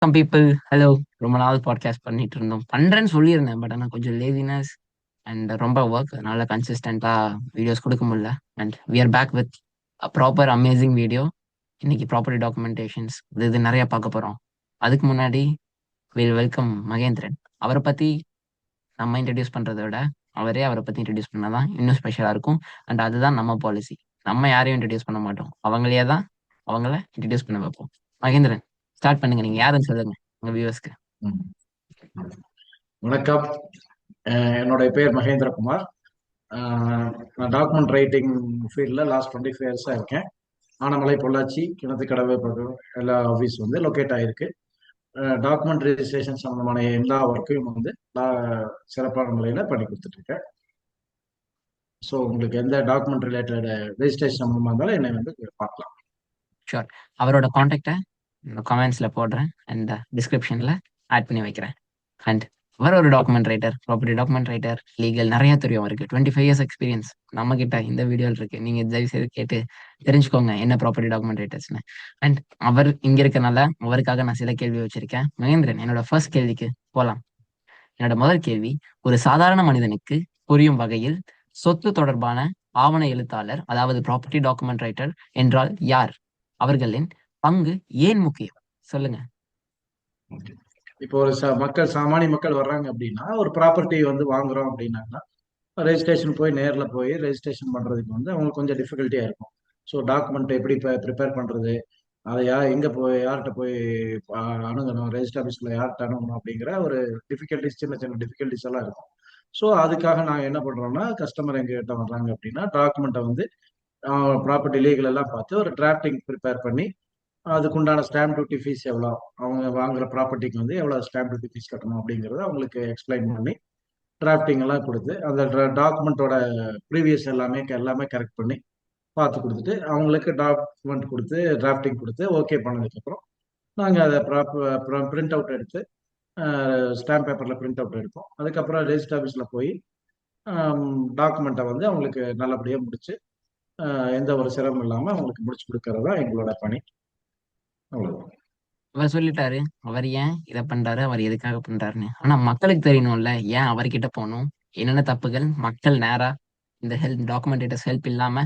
People hello. ரொம்ப நாள் podcast பண்ணிட்டு இருந்தோம், பண்றேன்னு சொல்லியிருந்தேன். பட் ஆனால் கொஞ்சம் லேசினஸ் அண்ட் ரொம்ப ஒர்க், அதனால கன்சிஸ்டண்டா வீடியோஸ் கொடுக்க முடியல. And we are back with proper amazing video. இன்னைக்கு ப்ராப்பர்ட்டி டாக்குமெண்டேஷன்ஸ் இது நிறைய பார்க்க போறோம். அதுக்கு முன்னாடி வில் வெல்கம் மகேந்திரன். அவரை பத்தி நம்ம இன்ட்ரடியூஸ் பண்றதை விட அவரை பத்தி இன்ட்ரடியூஸ் பண்ணாதான் இன்னும் ஸ்பெஷலா இருக்கும். அண்ட் அதுதான் நம்ம பாலிசி. நம்ம யாரையும் இன்ட்ரடியூஸ் பண்ண மாட்டோம், அவங்களையே தான் அவங்கள இன்ட்ரடியூஸ் பண்ண வைப்போம். மகேந்திரன், ஸ்டார்ட் பண்ணுங்க. நீங்க யாருன்னு சொல்லுங்க உங்க வியூவர்ஸ்க்கு. ம். வணக்கம். என்னுடைய பேர் மகேந்திரகுமார். நான் டாக்குமெண்ட் ரைட்டிங் ஃபீல்டில் லாஸ்ட் 25 இயர்ஸாக இருக்கேன். ஆனமலை, பொள்ளாச்சி, கிணத்துக்கடவு பக்கம் எல்லா ஆஃபீஸ் வந்து லொக்கேட் ஆகிருக்கு. டாக்குமெண்ட் ரெஜிஸ்ட்ரேஷன் சம்மந்தமான எல்லா ஒர்க்கையும் வந்து நான் சிறப்பான முறையில் பண்ணி கொடுத்துட்ருக்கேன். ஸோ உங்களுக்கு எந்த டாக்குமெண்ட் ரிலேட்டட் ரெஜிஸ்ட்ரேஷன் சம்மந்தமாக இருந்தாலும் என்னை வந்து பார்க்கலாம். ஷோர். அவரோட காண்டாக்டை கமெண்ட்ஸ்ல போடுறேன் அண்ட் டிஸ்கிரிப்ஷன்ல ஆட் பண்ணி வைக்கிறேன். அண்ட் அவர் ஒரு document writer, property document writer, legal நிறைய தெரியும் அவருக்கு. 25 இயர்ஸ் எக்ஸ்பீரியன்ஸ் நம்ம கிட்ட இந்த வீடியோவில் இருக்கு. நீங்க தயவு செய்து கேட்டு தெரிஞ்சுக்கோங்க என்ன ப்ராப்பர்ட்டி டாக்குமெண்ட் ரைட்டர்ஸ்னு. அண்ட் அவர் இங்க இருக்கனால அவருக்காக நான் சில கேள்வி வச்சிருக்கேன். மகேந்திரன், என்னோட ஃபர்ஸ்ட் கேள்விக்கு போலாம். என்னோட முதல் கேள்வி, ஒரு சாதாரண மனிதனுக்கு புரியும் வகையில் சொத்து தொடர்பான ஆவண எழுத்தாளர், அதாவது ப்ராப்பர்ட்டி டாக்குமெண்ட் ரைட்டர் என்றால் யார்? அவர்களின் பங்கு ஏன் முக்கியம்? சொல்லுங்க. இப்போ ஒரு சாமானிய மக்கள் வர்றாங்க அப்படின்னா, ஒரு ப்ராப்பர்ட்டி வந்து வாங்குறோம் அப்படின்னாங்கன்னா, ரெஜிஸ்ட்ரேஷன் போய் நேரில் போய் ரெஜிஸ்ட்ரேஷன் பண்ணுறதுக்கு வந்து அவங்களுக்கு கொஞ்சம் டிஃபிகல்ட்டியாக இருக்கும். ஸோ டாக்குமெண்ட் எப்படி ப்ரிப்பேர் பண்ணுறது, அதை எங்கே போய் யார்கிட்ட போய் அணுகணும், ரெஜிஸ்டர் ஆஃபீஸில் யார்கிட்ட அணுகணும் அப்படிங்கிற ஒரு டிஃபிகல்ட்டிஸ், சின்ன சின்ன டிஃபிகல்ட்டிஸ் எல்லாம் இருக்கும். ஸோ அதுக்காக நாங்கள் என்ன பண்ணுறோம்னா, கஸ்டமர் எங்ககிட்ட வர்றாங்க அப்படின்னா டாக்குமெண்ட்டை வந்து ப்ராப்பர்ட்டி லீகல் எல்லாம் பார்த்து ஒரு டிராஃப்டிங் ப்ரிப்பேர் பண்ணி அதுக்குண்டான ஸ்டாம்ப் டியூட்டி ஃபீஸ் எவ்வளோ, அவங்க வாங்குற ப்ராப்பர்ட்டிக்கு வந்து எவ்வளோ ஸ்டாம்ப் டியூட்டி ஃபீஸ் கட்டணும் அப்படிங்கிறத அவங்களுக்கு எக்ஸ்பிளைன் பண்ணி டிராஃப்டிங் எல்லாம் கொடுத்து அந்த டாக்குமெண்ட்டோட ப்ரீவியஸ் எல்லாமே கரெக்ட் பண்ணி பார்த்து கொடுத்துட்டு அவங்களுக்கு டாக்குமெண்ட் கொடுத்து டிராஃப்டிங் கொடுத்து ஓகே பண்ணதுக்கப்புறம் நாங்கள் அதை பிரிண்ட் அவுட் எடுத்து ஸ்டாம்ப் பேப்பரில் பிரிண்ட் அவுட் எடுப்போம். அதுக்கப்புறம் ரெஜிஸ்டர் ஆஃபீஸில் போய் டாக்குமெண்ட்டை வந்து அவங்களுக்கு நல்லபடியாக முடிச்சு எந்த ஒரு சிரமம் இல்லாமல் அவங்களுக்கு முடிச்சு கொடுக்கறது தான் எங்களோட பணி. அவ்வளோதான். அவர் சொல்லிட்டாரு அவர் ஏன் இதை பண்றாரு, அவர் எதுக்காக பண்றாருன்னு. ஆனா மக்களுக்கு தெரியணும்ல, ஏன் அவர்கிட்ட போகணும், என்னென்ன தப்புகள் மக்கள் நேரா இந்த ஹெல்ப் டாக்குமெண்டேட்டர்ஸ் ஹெல்ப் இல்லாம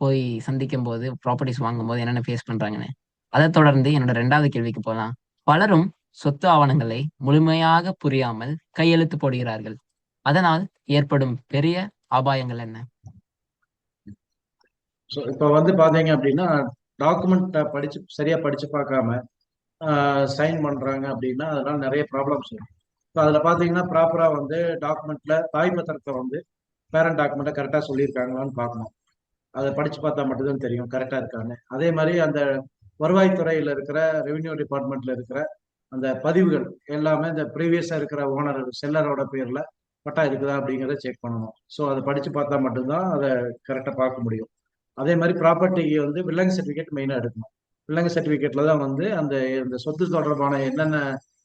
போய் சந்திக்கும் போது, ப்ராப்பர்ட்டிஸ் வாங்கும் போது என்னென்ன ஃபேஸ் பண்றாங்கன்னு. அதை தொடர்ந்து என்னோட ரெண்டாவது கேள்விக்கு போகலாம். பலரும் சொத்து ஆவணங்களை முழுமையாக புரியாமல் கையெழுத்து போடுகிறார்கள். அதனால் ஏற்படும் பெரிய அபாயங்கள் என்ன? ஸோ இப்போ வந்து பார்த்தீங்க அப்படின்னா டாக்குமெண்ட்டை சரியாக படித்து பார்க்காம சைன் பண்ணுறாங்க அப்படின்னா அதனால நிறைய ப்ராப்ளம்ஸ் வரும். இப்போ அதில் பார்த்தீங்கன்னா ப்ராப்பராக வந்து டாக்குமெண்ட்ல தாய் பத்திரத்தை வந்து பேரண்ட் டாக்குமெண்ட்டை கரெக்டாக சொல்லியிருக்காங்களான்னு பார்க்கணும். அதை படித்து பார்த்தா மட்டும்தான் தெரியும் கரெக்டாக இருக்கான்னு. அதே மாதிரி அந்த வருவாய்த்துறையில் இருக்கிற ரெவென்யூ டிபார்ட்மெண்ட்ல இருக்கிற அந்த பதிவுகள் எல்லாமே இந்த ப்ரீவியஸாக இருக்கிற ஓனர் செல்லரோட பேரில் பட்டா இருக்குதா அப்படிங்கிறத செக் பண்ணணும். ஸோ அதை படித்து பார்த்தா மட்டும்தான் அதை கரெக்டாக பார்க்க முடியும். அதே மாதிரி ப்ராப்பர்ட்டிக்கு வந்து வில்லங்க சர்டிஃபிகேட் மெயினாக எடுக்கணும். வில்லங்க சர்டிஃபிகேட்ல தான் வந்து அந்த சொத்து தொடர்பான என்னென்ன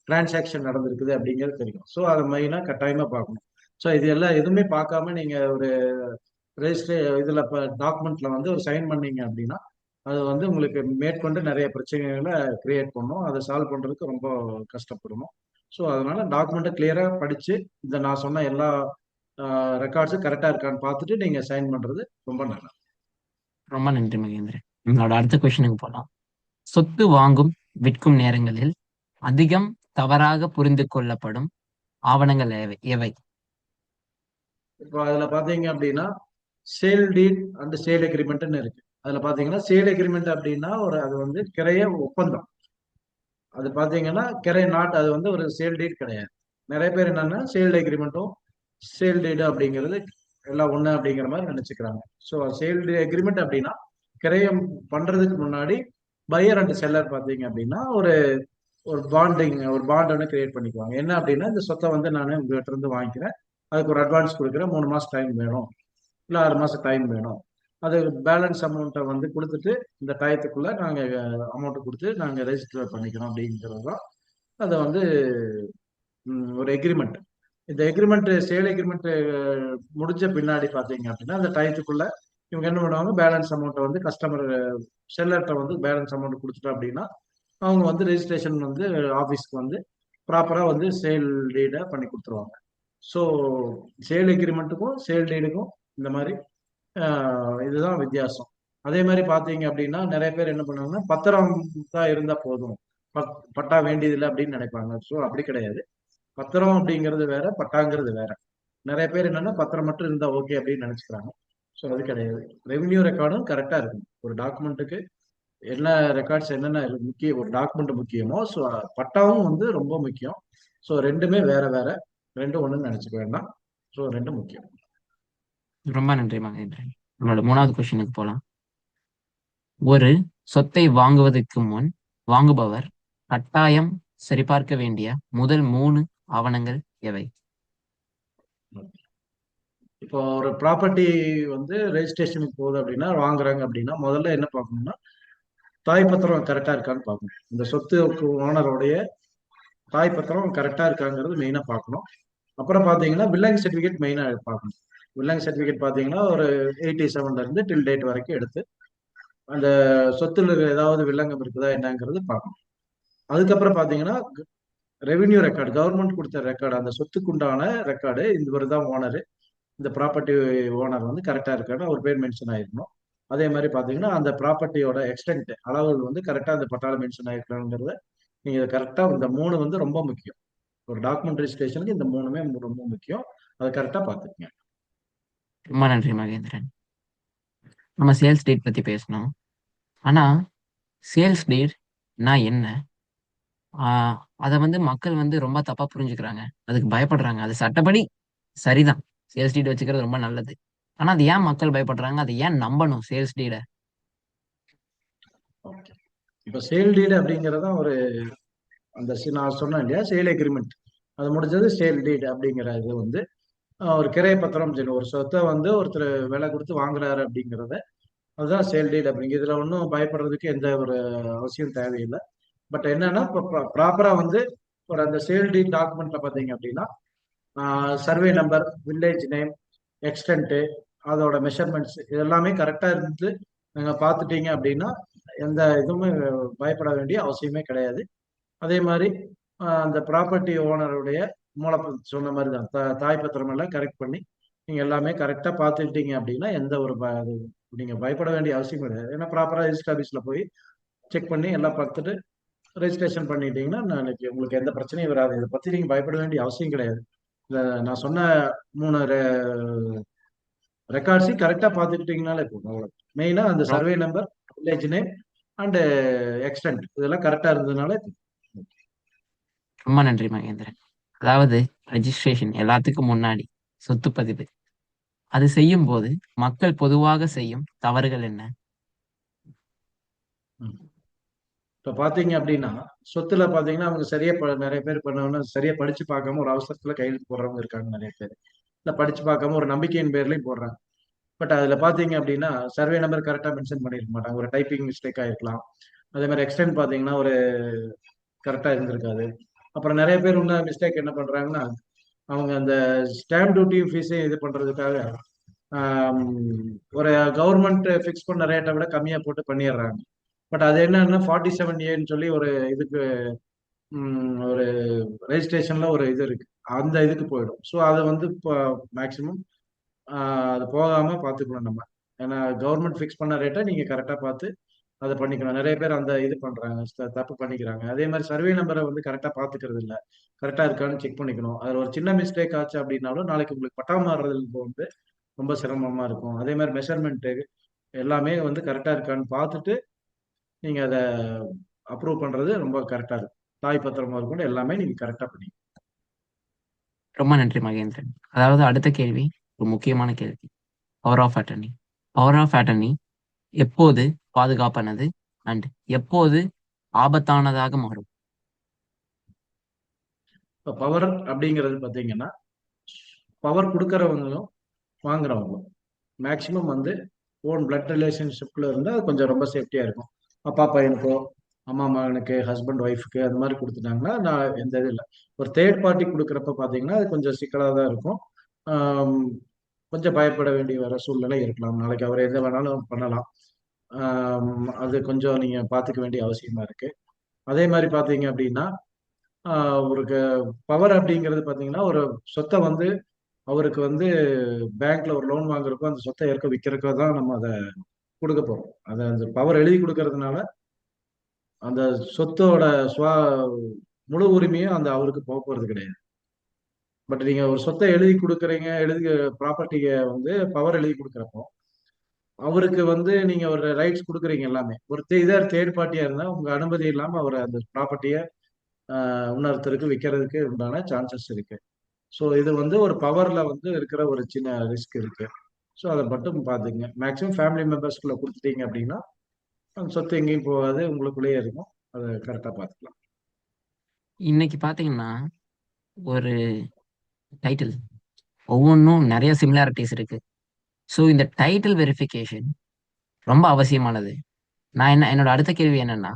டிரான்சாக்ஷன் நடந்திருக்குது அப்படிங்கிறது தெரியும். ஸோ அதை மெயினாக கட்டாயமாக பார்க்கணும். ஸோ இது எல்லாம் எதுவுமே பார்க்காம நீங்கள் ஒரு இதில் இப்போ டாக்குமெண்ட்ல வந்து ஒரு சைன் பண்ணீங்க அப்படின்னா அது வந்து உங்களுக்கு மேற்கொண்டு நிறைய பிரச்சனைகளை கிரியேட் பண்ணும். அதை சால்வ் பண்ணுறதுக்கு ரொம்ப கஷ்டப்படணும். ஸோ அதனால டாக்குமெண்ட்டை கிளியராக படித்து இந்த நான் சொன்ன எல்லா ரெக்கார்ட்ஸும் கரெக்டாக இருக்கான்னு பார்த்துட்டு நீங்கள் சைன் பண்ணுறது ரொம்ப நல்லது. ரொம்ப நன்றி மகேந்திரன். நம்மளோட அடுத்த கொஸ்டினுக்கு போகலாம். சொத்து வாங்கும் விற்கும் நேரங்களில் அதிகம் தவறாக புரிந்து கொள்ளப்படும் ஆவணங்கள் எவை? இப்போ அதுல பாத்தீங்க அப்படின்னா சேல் டீட் அண்ட் சேல் அக்ரிமெண்ட்னு இருக்கு. அதுல பாத்தீங்கன்னா சேல் அக்ரிமெண்ட் அப்படின்னா அது வந்து கிரைய ஒப்பந்தம். அது பாத்தீங்கன்னா கிரை நாட், அது வந்து ஒரு சேல் டீட் கிடையாது. நிறைய பேர் என்னன்னா சேல் அக்ரிமெண்ட்டும் சேல் டீடு அப்படிங்கிறது எல்லாம் ஒண்ணு அப்படிங்கிற மாதிரி நினைச்சுக்கிறாங்க. ஸோ சேல் அக்ரிமெண்ட் அப்படின்னா கிரயம் பண்றதுக்கு முன்னாடி பையர் அண்ட் செல்லர் பாத்தீங்க அப்படின்னா ஒரு ஒரு பாண்ட் ஒன்று கிரியேட் பண்ணிக்குவாங்க. என்ன அப்படின்னா இந்த சொத்தை வந்து நான் உங்ககிட்ட இருந்து வாங்கிக்கிறேன், அதுக்கு ஒரு அட்வான்ஸ் கொடுக்குறேன், 3 மாசம் டைம் வேணும், இல்லை 6 மாசம் டைம் வேணும். அது பேலன்ஸ் அமௌண்ட்டை வந்து கொடுத்துட்டு இந்த டயத்துக்குள்ள நாங்கள் அமௌண்ட்டை கொடுத்து நாங்கள் ரெஜிஸ்டர் பண்ணிக்கிறோம் அப்படிங்கிறது தான் அதை வந்து ஒரு எக்ரிமெண்ட். இந்த எக்ரிமெண்ட் சேல் எக்ரிமெண்ட் முடிஞ்ச பின்னாடி பார்த்தீங்க அப்படின்னா அந்த டயத்துக்குள்ள இவங்க என்ன பண்ணுவாங்க, பேலன்ஸ் அமௌண்ட்டை வந்து கஸ்டமர் செல்லர்கிட்ட வந்து பேலன்ஸ் அமௌண்ட் கொடுத்துட்டோம் அப்படின்னா அவங்க வந்து ரெஜிஸ்ட்ரேஷன் வந்து ஆஃபீஸ்க்கு வந்து ப்ராப்பராக வந்து சேல் டீடை பண்ணி கொடுத்துருவாங்க. ஸோ சேல் எக்ரிமெண்ட்டுக்கும் சேல் டீடுக்கும் இந்த மாதிரி இதுதான் வித்தியாசம். அதே மாதிரி பார்த்தீங்க அப்படின்னா நிறைய பேர் என்ன பண்ணுவாங்கன்னா பத்திரம் தான் இருந்தால் போதும், பட்டா வேண்டியதில்லை அப்படின்னு நினைப்பாங்க. ஸோ அப்படி கிடையாது. பத்திரம் அப்படிங்கிறது வேற, பட்டாங்கிறது வேற. நிறைய பேர் என்னன்னா பத்திரம் மட்டும் இருந்தா ஓகே அப்படின்னு நினைச்சுக்கிறாங்க. ஸோ அது கிடையாது. ரெவென்யூ ரெக்கார்டும் கரெக்டா இருக்கும். ஒரு டாக்குமெண்ட்டுக்கு என்ன ரெக்கார்ட்ஸ் என்னென்ன முக்கிய ஒரு டாக்குமெண்ட் முக்கியமோ, ஸோ பட்டாவும் வந்து ரொம்ப முக்கியம். ஸோ ரெண்டுமே வேற வேற, ரெண்டும் ஒண்ணுன்னு நினைச்சுக்க வேண்டாம். ஸோ ரெண்டும் முக்கியம். ரொம்ப நன்றி மகேந்திரன். நம்மளோட 3வது கொஸ்டினுக்கு போலாம். ஒரு சொத்தை வாங்குவதற்கு முன் வாங்குபவர் கட்டாயம் சரிபார்க்க வேண்டிய முதல் 3 ஆவணங்கள் எவை? இப்போ ஒரு ப்ராப்பர்ட்டி வந்து ரெஜிஸ்ட்ரேஷனுக்கு போகுது அப்படின்னா, வாங்குறாங்க அப்படின்னா முதல்ல என்ன பார்க்கணும்னா தாய் பத்திரம் கரெக்டா இருக்கான்னு பார்க்கணும். இந்த சொத்துக்கு ஓனருடைய தாய் பத்திரம் கரெக்டா இருக்காங்கிறது மெயினா பார்க்கணும். அப்புறம் பாத்தீங்கன்னா வில்லங் சர்டிபிகேட் மெயினா பார்க்கணும். வில்லங் சர்டிபிகேட் பாத்தீங்கன்னா ஒரு 87ல இருந்து டில் டேட் வரைக்கும் எடுத்து அந்த சொத்துல ஏதாவது வில்லங்கம் இருக்குதா என்னங்கிறது பார்க்கணும். அதுக்கப்புறம் பாத்தீங்கன்னா ரெவென்யூ ரெக்கார்டு, கவர்மெண்ட் கொடுத்த ரெக்கார்டு, அந்த சொத்துக்கு உண்டான ரெக்கார்டு, இவர் தான் ஓனர், இந்த ப்ராப்பர்ட்டி ஓனர் வந்து கரெக்டா இருக்கான்னு அவர் பேர் மென்ஷன் ஆயிருக்கணும். அதே மாதிரி பாத்தீங்கன்னா அந்த ப்ராப்பர்ட்டியோட எக்ஸ்டென்ட் அளவுகள் வந்து கரெக்டா அந்த பட்டால மென்ஷன் ஆயிருக்காங்கிறத நீங்க கரெக்டா, இந்த 3 வந்து ரொம்ப முக்கியம். ஒரு டாக்குமெண்ட் ரெஜிஸ்ட்ரேஷனுக்கு இந்த 3மே ரொம்ப முக்கியம். அதை கரெக்டா பாத்துக்கங்க. ரொம்ப நன்றி மகேந்திரன். நம்ம சேல்ஸ் டேட் பத்தி பேசணும். ஆனா சேல்ஸ் டேட்னா என்ன? ஆஹ் அதை வந்து மக்கள் வந்து ரொம்ப தப்பா புரிஞ்சுக்கிறாங்க, அதுக்கு பயப்படுறாங்க. அது சட்டப்படி சரிதான், சேல்ஸ் டீட் வச்சுக்கிறது ரொம்ப நல்லது. ஆனா அது ஏன் மக்கள் பயப்படுறாங்க, அதை ஏன் நம்பணும் சேல்ஸ் டீட? ஓகே. இப்போ சேல் டீடு அப்படிங்கறத ஒரு அந்த நான் சொன்னேன் இல்லையா, சேல் எக்ரிமெண்ட், அது முடிஞ்சது சேல் டீட் அப்படிங்கிற இது வந்து ஒரு கிரைய பத்திரம் சொல்லணும். ஒரு சொத்தை வந்து ஒருத்தர் விலை கொடுத்து வாங்குறாரு அப்படிங்கிறத, அதுதான் சேல் டீட் அப்படிங்க. இதுல ஒன்றும் பயப்படுறதுக்கு எந்த ஒரு அவசியம் தேவையில்லை. பட் என்னன்னா இப்போ ப்ராப்பரா வந்து ஒரு அந்த சேல் டீட் டாக்குமெண்ட்ல பாத்தீங்க அப்படின்னா survey number, village name, extent, அதோட மெஷர்மெண்ட்ஸ் இதெல்லாமே கரெக்டா இருந்து நீங்க பார்த்துட்டீங்க அப்படின்னா எந்த இதுவுமே பயப்பட வேண்டிய அவசியமே கிடையாது. அதே மாதிரி அந்த ப்ராப்பர்ட்டி ஓனருடைய சொன்ன மாதிரி தான் தாய் பத்திரம் எல்லாம் கரெக்ட் பண்ணி நீங்க எல்லாமே கரெக்டா பார்த்துக்கிட்டீங்க அப்படின்னா எந்த ஒரு நீங்க பயப்பட வேண்டிய அவசியம் கிடையாது. ஏன்னா ப்ராப்பரா ரெஜிஸ்டர் ஆஃபீஸ்ல போய் செக் பண்ணி எல்லாம் பார்த்துட்டு ரெஜிஸ்ட்ரேஷன் பண்ணிட்டீங்கன்னா நாளைக்கு உங்களுக்கு எந்த பிரச்சனையும் வராது. இதை பத்தி நீங்க பயப்பட வேண்டிய அவசியம் கிடையாது. நான் சொன்ன 3 ரெக்கார்ட்ஸையும் கரெக்டா பார்த்துக்கிட்டீங்கனாலே போதும். அவ்வளோ. மெயினா அந்த ரொ- survey number, village name and extent இதெல்லாம் கரெக்டா இருந்ததுனாலே போதும். ரொம்ப நன்றி மகேந்திரன். அதாவது ரெஜிஸ்ட்ரேஷன் எல்லாத்துக்கும் முன்னாடி சொத்து பதிவு, அது செய்யும் போது மக்கள் பொதுவாக செய்யும் தவறுகள் என்ன? ம். இப்ப பாத்தீங்க அப்படின்னா சொத்துல பாத்தீங்கன்னா அவங்க சரியா நிறைய பேர் பண்ணவொன்னு சரியா படிச்சு பார்க்காம ஒரு அவசரத்துல கையெழுத்து போடுறவங்க இருக்காங்க நிறைய பேர். இல்ல படிச்சு பார்க்காம ஒரு நம்பிக்கையின் பேர்லயும் போடுறாங்க. பட் அதுல பாத்தீங்க அப்படின்னா சர்வே நம்பர் கரெக்டா மென்ஷன் பண்ணிருக்க மாட்டாங்க, ஒரு டைப்பிங் மிஸ்டேக் ஆயிருக்கலாம். அதே மாதிரி எக்ஸ்டென்ட் பாத்தீங்கன்னா ஒரு கரெக்டா இருந்திருக்காது. அப்புறம் நிறைய பேர் இன்னும் மிஸ்டேக் என்ன பண்றாங்கன்னா அவங்க அந்த ஸ்டாம்ப் டியூட்டி ஃபீஸையும் இது பண்றதுக்காக ஆம், ஒரு கவர்மெண்ட் ஃபிக்ஸ் பண்ண ரேட்டை விட கம்மியா போட்டு பண்ணிடுறாங்க. பட் அது என்னன்னா 47A சொல்லி ஒரு இதுக்கு ஒரு ரெஜிஸ்ட்ரேஷன்ல ஒரு இது இருக்கு, அந்த இதுக்கு போயிடும். ஸோ அதை வந்து இப்போ மேக்சிமம் அது போகாம பார்த்துக்கணும் நம்ம. ஏன்னா கவர்மெண்ட் ஃபிக்ஸ் பண்ண ரேட்டை நீங்க கரெக்டா பார்த்து அதை பண்ணிக்கணும். நிறைய பேர் அந்த இது பண்றாங்க, தப்பு பண்ணிக்கிறாங்க. அதே மாதிரி சர்வே நம்பரை வந்து கரெக்டா பாத்துக்கிறது இல்ல, கரெக்டா இருக்கான்னு செக் பண்ணிக்கணும். அதுல ஒரு சின்ன மிஸ்டேக் ஆச்சு அப்படின்னாலும் நாளைக்கு உங்களுக்கு பட்டா மாறுறதுல வந்து ரொம்ப சிரமமா இருக்கும். அதே மாதிரி மெஷர்மெண்ட் எல்லாமே வந்து கரெக்டா இருக்கான்னு பார்த்துட்டு நீங்க அதை அப்ரூவ் பண்றது ரொம்ப கரெக்டா இருக்கும். தாய் பத்திரமா இருக்கும், எல்லாமே நீங்க கரெக்டா பண்ணி. ரொம்ப நன்றி மகேந்திரன். அதாவது அடுத்த கேள்வி ஒரு முக்கியமான கேள்வி. Power of attorney. Power of attorney எப்போது பாதுகாப்பானது அண்ட் எப்போது ஆபத்தானதாக மாறும்? இப்போ பவர் அப்படிங்கிறது பாத்தீங்கன்னா பவர் கொடுக்கறவங்களும் வாங்குறவங்களும் மேக்சிமம் வந்து ஓன் பிளட் ரிலேஷன்ஷிப்ல இருந்தால் அது கொஞ்சம் ரொம்ப சேஃப்டியா இருக்கும். அப்பா பையனுக்கோ, அம்மா மகனுக்கு, ஹஸ்பண்ட் ஒய்ஃபுக்கு அந்த மாதிரி கொடுத்துட்டாங்கன்னா நான் எந்த இது இல்லை. ஒரு தேர்ட் பார்ட்டி கொடுக்குறப்ப பார்த்தீங்கன்னா அது கொஞ்சம் சிக்கலாக தான் இருக்கும். ஆம், கொஞ்சம் பயப்பட வேண்டிய வர சூழ்நிலை இருக்கலாம். நாளைக்கு அவர் எந்த வேணாலும் பண்ணலாம். அது கொஞ்சம் நீங்க பார்த்துக்க வேண்டிய அவசியமா இருக்கு. அதே மாதிரி பாத்தீங்க அப்படின்னா ஒரு பவர் அப்படிங்கிறது பாத்தீங்கன்னா ஒரு சொத்தை வந்து அவருக்கு வந்து பேங்க்ல ஒரு லோன் வாங்குறப்போ அந்த சொத்தை ஏற்க விற்கிறதுக்கோ தான் நம்ம அதை கொடுக்க போறோம். அதை அந்த பவர் எழுதி கொடுக்கறதுனால அந்த சொத்தோட சுவா முழு உரிமையும் அந்த அவருக்கு போக போறது கிடையாது. பட் நீங்க ஒரு சொத்தை எழுதி கொடுக்குறீங்க, எழுதி ப்ராப்பர்ட்டியை வந்து பவர் எழுதி கொடுக்குறப்போ அவருக்கு வந்து நீங்க ஒரு ரைட்ஸ் கொடுக்குறீங்க எல்லாமே. ஒரு இதர் தேர்ட் பார்ட்டியா இருந்தா உங்க அனுமதி இல்லாம அவர் அந்த ப்ராப்பர்ட்டியை இன்னொருத்தருக்கு விற்கிறதுக்கு உண்டான சான்சஸ் இருக்கு. ஸோ இது வந்து ஒரு பவர்ல வந்து இருக்கிற ஒரு சின்ன ரிஸ்க் இருக்கு. ஸோ அதை மட்டும் பார்த்துங்க. மேக்ஸிமம் ஃபேமிலி மெம்பர்ஸ்குள்ள கொடுத்துட்டீங்க அப்படின்னா அந்த சொத்து எங்கேயும் போகாது, உங்களுக்குள்ளேயே இருக்கும். அதை கரெக்டாக பார்த்துக்கலாம். இன்னைக்கு பாத்தீங்கன்னா ஒரு டைட்டில் ஒவ்வொன்றும் நிறைய சிமிலாரிட்டிஸ் இருக்கு. ஸோ இந்த டைட்டில் வெரிஃபிகேஷன் ரொம்ப அவசியமானது. என்னோட அடுத்த கேள்வி என்னன்னா,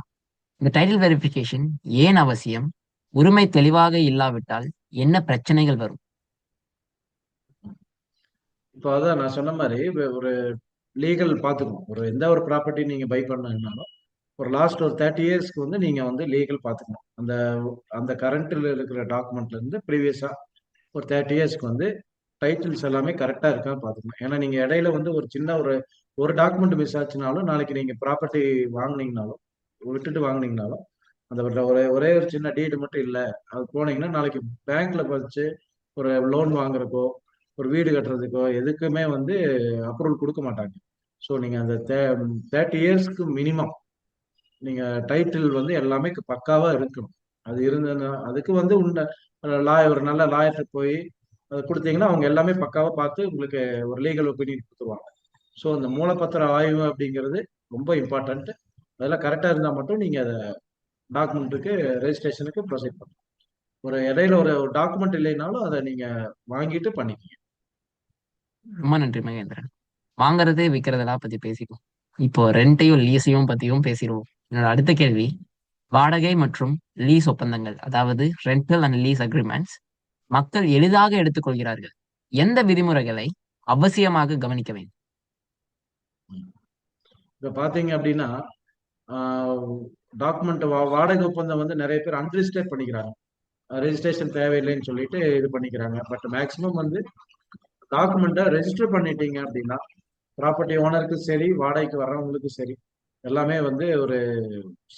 இந்த டைட்டில் வெரிஃபிகேஷன் ஏன் அவசியம்? உரிமை தெளிவாக இல்லாவிட்டால் என்ன பிரச்சனைகள் வரும்? இப்போ அதான் நான் சொன்ன மாதிரி ஒரு லீகல் பார்த்துக்கணும். ஒரு எந்த ஒரு ப்ராப்பர்ட்டி நீங்க பை பண்ணீங்கனாலும் ஒரு லாஸ்ட் ஒரு 30 இயர்ஸ்க்கு வந்து நீங்க வந்து லீகல் பார்த்துக்கணும். அந்த அந்த கரண்ட்ல இருக்கிற டாக்குமெண்ட்ல இருந்து ப்ரீவியஸா ஒரு 30 இயர்ஸ்க்கு வந்து டைட்டில்ஸ் எல்லாமே கரெக்டா இருக்கான்னு பார்த்துக்கணும். ஏன்னா நீங்க இடையில வந்து ஒரு சின்ன ஒரு ஒரு டாக்குமெண்ட் மிஸ் ஆச்சுனாலும் நாளைக்கு நீங்க ப்ராப்பர்ட்டி வாங்குனீங்கனாலும் விட்டுட்டு வாங்குனீங்கனாலும் அந்த ஒரே ஒரே ஒரு சின்ன டீடு மட்டும் இல்லை அது போனீங்கன்னா நாளைக்கு பேங்க்ல வச்சு ஒரு லோன் வாங்குறதுக்கோ ஒரு வீடு கட்டுறதுக்கோ எதுக்குமே வந்து அப்ரூவல் கொடுக்க மாட்டாங்க. ஸோ நீங்க அந்த 30 இயர்ஸ்க்கு மினிமம் நீங்க டைட்டில் வந்து எல்லாமே பக்காவா இருக்கணும். அது இருந்ததுன்னா அதுக்கு வந்து உண்ட லாயர் ஒரு நல்ல லாயர்கிட்ட போய் அதை கொடுத்தீங்கன்னா அவங்க எல்லாமே பக்காவா பார்த்து உங்களுக்கு ஒரு லீகல் ஒப்பீனியன் கொடுத்துருவாங்க. ஸோ அந்த மூலப்பத்திர ஆய்வு அப்படிங்கிறது ரொம்ப இம்பார்ட்டன்ட். அதெல்லாம் கரெக்டா இருந்தா மட்டும் நீங்க அதை டாக்குமெண்ட்டுக்கு ரெஜிஸ்ட்ரேஷனுக்கு ப்ரொசீட் பண்ணலாம். ஒரு இடையில ஒரு டாக்குமெண்ட் இல்லைனாலும் அதை நீங்க வாங்கிட்டு பண்ணிக்கங்க. ரொம்ப நன்றி மகேந்திரன். வாங்குறது விற்கிறதெல்லாம் பத்தி பேசிக்குவோம். இப்போ ரெண்ட்டையும் லீஸையும் பத்தியும் பேசிடுவோம். என்னோட அடுத்த கேள்வி, வாடகை மற்றும் லீஸ் ஒப்பந்தங்கள், அதாவது ரெண்டல் அண்ட் லீஸ் அக்ரிமெண்ட்ஸ் மக்கள் எளிதாக எடுத்துக்கொள்கிறார்கள். எந்த விதிமுறைகளை அவசியமாக கவனிக்க வேண்டும்? இப்ப பாத்தீங்க அப்படின்னா டாக்குமெண்ட் வாடகை ஒப்பந்தம் வந்து நிறைய பேர் அன்ரிஜிஸ்டர் பண்ணிக்கிறாங்க. ரெஜிஸ்ட்ரேஷன் தேவையில்லைன்னு சொல்லிட்டு இது பண்ணிக்கிறாங்க. பட் மேக்சிமம் வந்து டாக்குமெண்ட்டை ரெஜிஸ்டர் பண்ணிட்டீங்க அப்படின்னா ப்ராப்பர்ட்டி ஓனருக்கும் சரி வாடகைக்கு வர்றவங்களுக்கும் சரி எல்லாமே வந்து ஒரு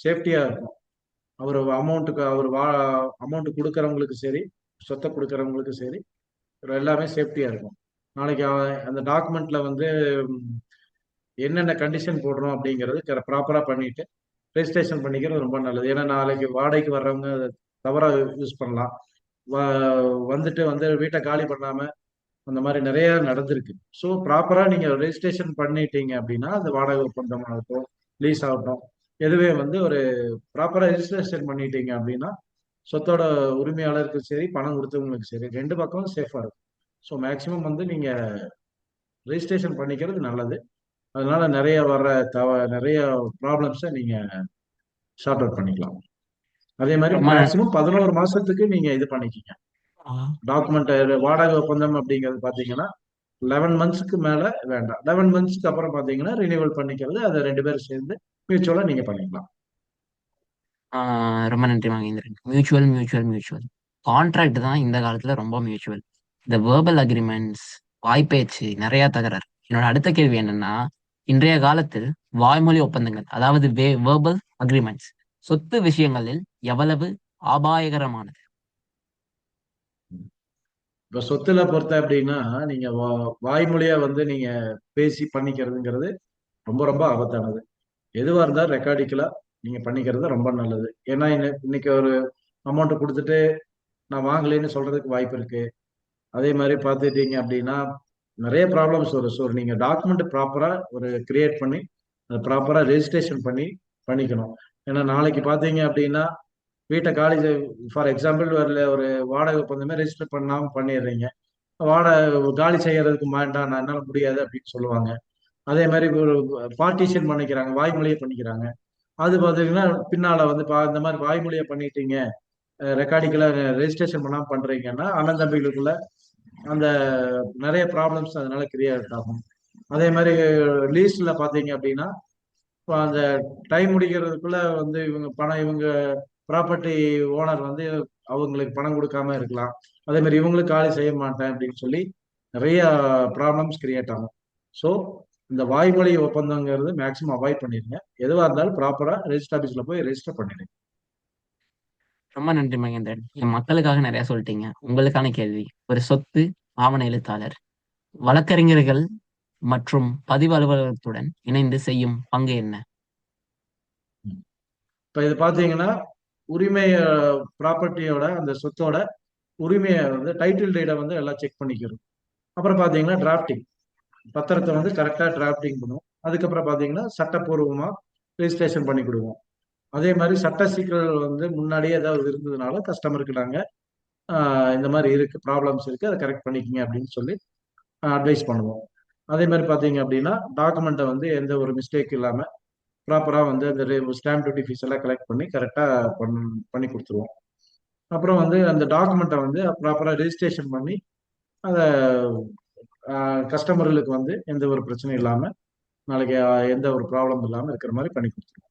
சேஃப்டியா இருக்கும். அவர் அமௌண்ட்டுக்கு அவர் அமௌண்ட் கொடுக்கறவங்களுக்கு சரி சொத்தை கொடுக்கறவங்களுக்கு சரி எல்லாமே சேஃப்டியா இருக்கும். நாளைக்கு அந்த டாக்குமெண்ட்ல வந்து என்னென்ன கண்டிஷன் போடுறோம் அப்படிங்கிறது ப்ராப்பரா பண்ணிட்டு ரெஜிஸ்ட்ரேஷன் பண்ணிக்கிறது ரொம்ப நல்லது. ஏன்னா நாளைக்கு வாடகைக்கு வர்றவங்க அதை தவறா யூஸ் பண்ணலாம். வந்துட்டு வந்து வீட்டை காலி பண்ணாம அந்த மாதிரி நிறைய நடந்திருக்கு. ஸோ ப்ராப்பரா நீங்க ரெஜிஸ்ட்ரேஷன் பண்ணிட்டீங்க அப்படின்னா அந்த வாடகை ஒப்பந்தம் ஆகட்டும் லீஸ் ஆகட்டும் எதுவே வந்து ஒரு ப்ராப்பரா ரெஜிஸ்ட்ரேஷன் பண்ணிட்டீங்க அப்படின்னா சொத்தோட உரிமையாளருக்கு சரி பணம் கொடுத்தவங்களுக்கு சரி ரெண்டு பக்கமும் சேஃபா இருக்கும். ஸோ மேக்சிமம் வந்து நீங்க ரெஜிஸ்ட்ரேஷன் பண்ணிக்கிறது நல்லது. அதனால நிறைய வர்ற நிறைய ப்ராப்ளம்ஸை நீங்க ஷார்ட் அவுட் பண்ணிக்கலாம். அதே மாதிரி ரொம்ப மேக்சிமம் 11 மாசத்துக்கு நீங்க இது பண்ணிக்கிங்க. ந- டாக்குமெண்ட் வாடகை ஒப்பந்தம் அப்படிங்கிறது பாத்தீங்கன்னா 11 மந்த்ஸ்க்கு மேல வேண்டாம். 11 மந்த்ஸ்க்கு அப்புறம் பாத்தீங்கன்னா ரினிவல் பண்ணிக்கிறது அதை ரெண்டு பேரும் சேர்ந்து மியூச்சுவலா நீங்க பண்ணிக்கலாம். ரொம்ப நன்றி Mahendran. Mutual mutual mutual contract தான் இந்த காலத்துல ரொம்ப மியூச்சுவல். இந்த வேர்பல் அக்ரிமெண்ட்ஸ், வாய்ப்பேச்சு நிறைய தகராறு. என்னோட அடுத்த கேள்வி என்னன்னா, இன்றைய காலத்தில் வாய்மொழி ஒப்பந்தங்கள், அதாவது வேர்பல் அக்ரிமெண்ட்ஸ் சொத்து விஷயங்களில் எவ்வளவு அபாயகரமானது? இப்ப சொத்துல பொறுத்த அப்படின்னா நீங்க வாய்மொழியா வந்து நீங்க பேசி பண்ணிக்கிறதுங்கிறது ரொம்ப ரொம்ப ஆபத்தானது. எதுவா இருந்தாலும் ரெக்கார்டிக்கலா நீங்க பண்ணிக்கிறது ரொம்ப நல்லது. ஏன்னா இன்னைக்கு ஒரு அமௌண்ட் கொடுத்துட்டு நான் வாங்கலைன்னு சொல்றதுக்கு வாய்ப்பு இருக்கு. அதே மாதிரி பார்த்துட்டீங்க அப்படின்னா நிறைய ப்ராப்ளம்ஸ் வரும். ஸோ நீங்க டாக்குமெண்ட் ப்ராப்பரா ஒரு கிரியேட் பண்ணி அதை ப்ராப்பரா ரெஜிஸ்ட்ரேஷன் பண்ணி பண்ணிக்கணும். ஏன்னா நாளைக்கு பார்த்தீங்க அப்படின்னா வீட்டை காலி ஃபார் எக்ஸாம்பிள் வரல ஒரு வாடகை ஒப்பந்தமே ரெஜிஸ்டர் பண்ணாம பண்ணிடுறீங்க. வாடகை காலி செய்யறதுக்கு வேண்டாம் நான் என்னால முடியாது அப்படின்னு சொல்லுவாங்க. அதே மாதிரி ஒரு பார்ட்டிஷன் பண்ணிக்கிறாங்க, வாய்மொழியை பண்ணிக்கிறாங்க. அது பார்த்தீங்கன்னா பின்னால வந்து இந்த மாதிரி வாய்மொழியை பண்ணிட்டீங்க ரெக்கார்டிக்கலா ரெஜிஸ்ட்ரேஷன் பண்ணாம பண்றீங்கன்னா அண்ணன் தம்பிகளுக்குள்ள அந்த நிறைய ப்ராப்ளம்ஸ் அதனால கிரியேட் ஆகும். அதே மாதிரி லீஸ்ல பாத்தீங்க அப்படின்னா அந்த டைம் முடிக்கிறதுக்குள்ள வந்து இவங்க பணம் இவங்க ப்ராப்பர்ட்டி ஓனர் வந்து அவங்களுக்கு பணம் கொடுக்காம இருக்கலாம். அதே மாதிரி இவங்களுக்கு காலி செய்ய மாட்டேன் அப்படின்னு சொல்லி நிறைய ப்ராப்ளம்ஸ் கிரியேட் ஆகும். ஸோ இந்த வாய்மொழி ஒப்பந்தங்கிறது மேக்ஸிமம் அவாய்ட் பண்ணிடுங்க. எதுவாக இருந்தாலும் ப்ராப்பரா ரெஜிஸ்டர் ஆஃபீஸில் போய் ரெஜிஸ்டர் பண்ணிடுங்க. ரொம்ப நன்றி மகேந்திரன். என் மக்களுக்காக நிறைய சொல்லிட்டீங்க. உங்களுக்கான கேள்வி. ஒரு சொத்து ஆவண எழுத்தாளர் வழக்கறிஞர்கள் மற்றும் பதிவு அலுவலகத்துடன் இணைந்து செய்யும் பங்கு என்ன? இப்போ இது பார்த்தீங்கன்னா உரிமை ப்ராப்பர்ட்டியோட அந்த சொத்தோட உரிமையை வந்து டைட்டில் டீடை வந்து எல்லாம் செக் பண்ணிக்கிறோம். அப்புறம் பார்த்தீங்கன்னா டிராஃப்டிங் பத்திரத்தை வந்து கரெக்டாக டிராஃப்டிங் பண்ணுவோம். அதுக்கப்புறம் பார்த்தீங்கன்னா சட்டப்பூர்வமாக ரெஜிஸ்ட்ரேஷன் பண்ணி கொடுவோம். அதே மாதிரி சட்ட சிக்கல்கள் வந்து முன்னாடியே ஏதாவது இருந்ததுனால கஸ்டமருக்கு நாங்கள் இந்த மாதிரி இருக்கு ப்ராப்ளம்ஸ் இருக்கு, அதை கரெக்ட் பண்ணிக்கிங்க அப்படின்னு சொல்லி அட்வைஸ் பண்ணுவோம். அதே மாதிரி பார்த்தீங்க அப்படின்னா டாக்குமெண்ட்டை வந்து எந்த ஒரு மிஸ்டேக் இல்லாமல் ப்ராப்பராக வந்து அந்த ஸ்டாம்ப் டியூட்டி ஃபீஸ் எல்லாம் கலெக்ட் பண்ணி கரெக்டாக பண்ணி கொடுத்துருவோம். அப்புறம் வந்து அந்த டாக்குமெண்ட்டை வந்து ப்ராப்பராக ரெஜிஸ்ட்ரேஷன் பண்ணி அதை கஸ்டமர்களுக்கு வந்து எந்த ஒரு பிரச்சனையும் இல்லாமல் நாளைக்கு எந்த ஒரு ப்ராப்ளம் இல்லாமல் இருக்கிற மாதிரி பண்ணி கொடுத்துருவோம்.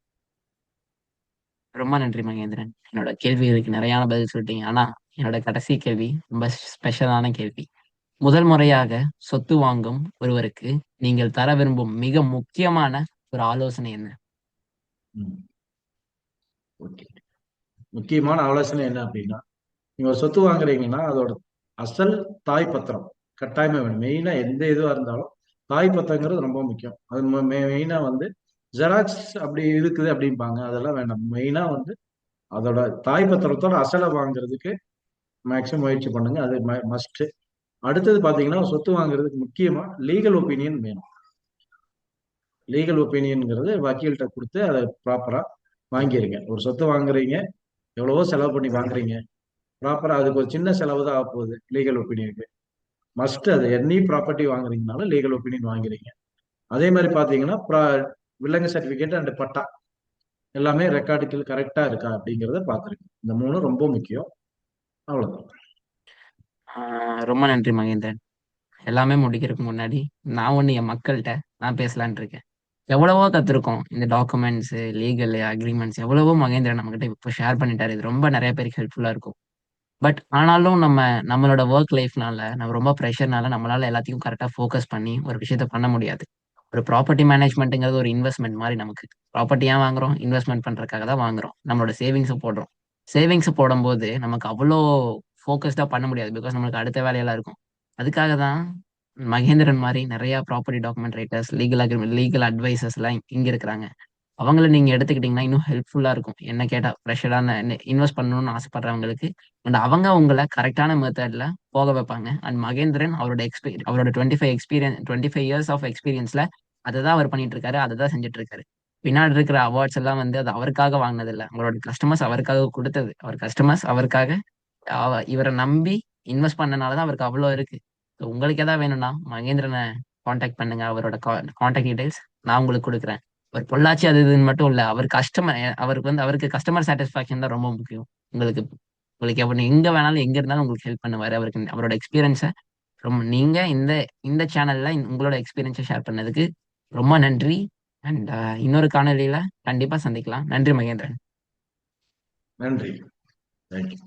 ரொம்ப நன்றி மகேந்திரன். என்னோட கேள்விகளுக்கு நிறையான பதில் சொல்லிட்டீங்க. ஆனா என்னோட கடைசி கேள்வி ரொம்ப ஸ்பெஷலான கேள்வி. முதல் முறையாக சொத்து வாங்கும் ஒருவருக்கு நீங்கள் தர விரும்பும் மிக முக்கியமான ஒரு ஆலோசனை என்ன? ஓகே, முக்கியமான ஆலோசனை என்ன அப்படின்னா, நீங்க ஒரு சொத்து வாங்குறீங்கன்னா அதோட அசல் தாய் பத்திரம் கட்டாயமா வேணும். மெயினா எந்த இதுவா இருந்தாலும் தாய் பத்திரங்கிறது ரொம்ப முக்கியம். அது மெயினா வந்து ஜெராக்ஸ் அப்படி இருக்குது அப்படிம்பாங்க, அதெல்லாம் வேண்டாம். மெயினா வந்து அதோட தாய் பத்திரத்தோட அசலை வாங்குறதுக்கு மேக்சிமம் முயற்சி பண்ணுங்க. அது மஸ்ட். அடுத்தது பாத்தீங்கன்னா சொத்து வாங்குறதுக்கு முக்கியமா லீகல் ஒப்பீனியன் வேணும். லீகல் ஒப்பீனியன்ங்கிறது வக்கீல்கிட்ட கொடுத்து அதை ப்ராப்பரா வாங்கிருங்க. ஒரு சொத்து வாங்குறீங்க, எவ்வளவோ செலவு பண்ணி வாங்குறீங்க, ப்ராப்பரா அதுக்கு ஒரு சின்ன செலவு தான் ஆக போகுது லீகல் ஒப்பீனியனுக்கு. மஸ்ட் அது எனி ப்ராப்பர்ட்டி வாங்குறீங்கனாலும் லீகல் ஒப்பீனியன் வாங்குறீங்க. அதே மாதிரி பாத்தீங்கன்னா வில்லங்க சர்டிபிகேட் அண்ட் பட்டா எல்லாமே ரெக்கார்டுகள் கரெக்டா இருக்கா அப்படிங்கிறத பாத்துருங்க. இந்த மூணு ரொம்ப முக்கியம். அவ்வளவுதான். ரொம்ப நன்றி மகேந்திரன். எல்லாமே முடிக்கிறதுக்கு முன்னாடி நான் ஒண்ணு என் மக்கள்கிட்ட நான் பேசலான் இருக்கேன். எவ்வளவோ கத்துருக்கோம். இந்த டாக்குமெண்ட்ஸ், லீகல் அக்ரிமெண்ட்ஸ் எவ்வளவோ மகேந்திரன் நம்மகிட்ட இப்போ ஷேர் பண்ணிட்டாரு. இது ரொம்ப நிறைய பேருக்கு ஹெல்ப்ஃபுல்லா இருக்கும். பட் ஆனாலும் நம்மளோட ஒர்க் லைஃப்னால நம்ம ரொம்ப ப்ரெஷர்னால நம்மளால எல்லாத்தையும் கரெக்டா ஃபோக்கஸ் பண்ணி ஒரு விஷயத்த பண்ண முடியாது. ஒரு ப்ராப்பர்ட்டி மேனேஜ்மெண்ட்டுங்கிறது ஒரு இன்வெஸ்ட்மெண்ட் மாதிரி நமக்கு. ப்ராப்பர்ட்டி ஏன் வாங்குறோம்? இன்வெஸ்ட்மெண்ட் பண்றதுக்காக தான் வாங்குறோம். நம்மளோட சேவிங்ஸை போடுறோம். சேவிங்ஸ் போடும்போது நமக்கு அவ்வளோ ஃபோக்கஸ்டா பண்ண முடியாது. பிகாஸ் நம்மளுக்கு அடுத்த வேலையெல்லாம் இருக்கும். அதுக்காக தான் மகேந்திரன் மாதிரி நிறைய property document writers, legal agreement, legal advisers எல்லாம் இங்க இருக்கிறாங்க. அவங்கள நீங்க எடுத்துக்கிட்டீங்கன்னா இன்னும் ஹெல்ப்ஃபுல்லா இருக்கும். என்ன கேட்டா ப்ரெஷரான இன்வெஸ்ட் பண்ணணும்னு ஆசைப்படுறவங்களுக்கு. அண்ட் அவங்க உங்களை கரெக்டான மெத்தட்ல போக வைப்பாங்க. அண்ட் மகேந்திரன் அவரோட 25 இயர்ஸ் ஆஃப் எக்ஸ்பீரியன்ஸ்ல அதை தான் அவர் பண்ணிட்டு இருக்காரு. அதை தான் செஞ்சுட்டு இருக்காரு. பின்னாடி இருக்கிற அவார்ட்ஸ் எல்லாம் வந்து அது அவருக்காக வாங்கினது இல்லை. அவங்களோட கஸ்டமர்ஸ் அவருக்காக கொடுத்தது. அவர் கஸ்டமர்ஸ் அவருக்காக இவரை நம்பி இன்வெஸ்ட் பண்ணனாலதான் அவருக்கு அவ்வளோ இருக்கு. So, உங்களுக்கு ஏதாவது வேணும்னா மகேந்திரனை காண்டாக்ட் பண்ணுங்க. அவரோட காண்டாக்ட் டீடைல்ஸ் நான் உங்களுக்கு கொடுக்குறேன். ஒரு பொள்ளாச்சி அது இதுன்னு மட்டும் இல்ல, அவருக்கு கஸ்டமர் சாட்டிஸ்ஃபேக்ஷன் தான் ரொம்ப முக்கியம். உங்களுக்கு உங்களுக்கு எங்க வேணாலும் எங்க இருந்தாலும் உங்களுக்கு ஹெல்ப் பண்ணுவாரு. அவரோட எக்ஸ்பீரியன்ஸை நீங்க இந்த இந்த சேனல்ல உங்களோட எக்ஸ்பீரியன்ஸை ஷேர் பண்ணதுக்கு ரொம்ப நன்றி. அண்ட் இன்னொரு காணொலியில கண்டிப்பா சந்திக்கலாம். நன்றி மகேந்திரன். நன்றி. தேங்க்யூ.